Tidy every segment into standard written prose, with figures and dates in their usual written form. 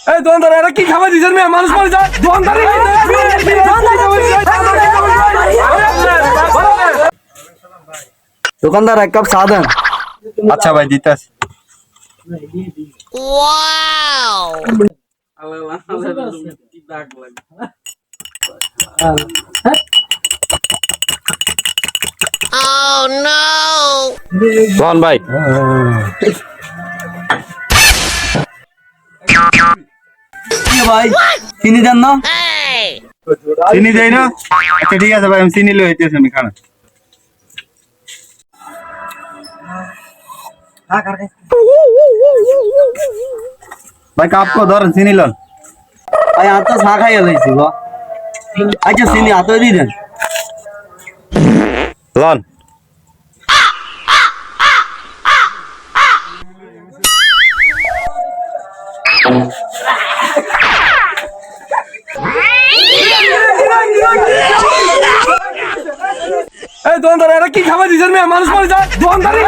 এই দোকানদার এরা কি খাবার দিছেন মেয়ে মানুষ মরে যায় দোকানদারই দোকানদার এক কাপ চা দেন। আচ্ছা ভাই দিতেছি। কোন ভাই কি ভাই চিনি দেন না? চিনি দেই না? আচ্ছা ঠিক আছে ভাই, আমি চিনি লই হইতেছি, আমি খানা ভাই কাপ কো ধরেন চিনি লন। ভাই আর তো চা খাইয়া লাইছি গো। আচ্ছা চিনি হাতে দিয়ে দেন। লন এই দোকানদার এরা কি খাবার দিছেন মেয়ে মানুষ মরে যায় দোকানদারই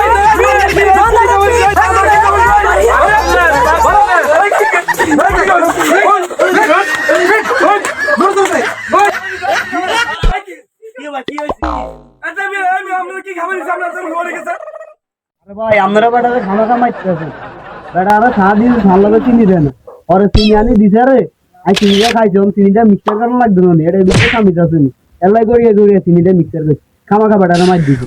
আরে ভাই আপনারা বেটারে খানা কামাইতেছেন, বেটা আরো চা দিন ভালো করে চিনি দেন। পরে চিনি আনি দিছে রে, আই চিনিটা খাইছম, চিনিটা মিক্সার করার লাগবে না, এটা বিশেষ আমি যাচ্ছি এলাই করিয়ে চিনিটা মিক্সার করছি, খামাখা বেটারে মার দিছে।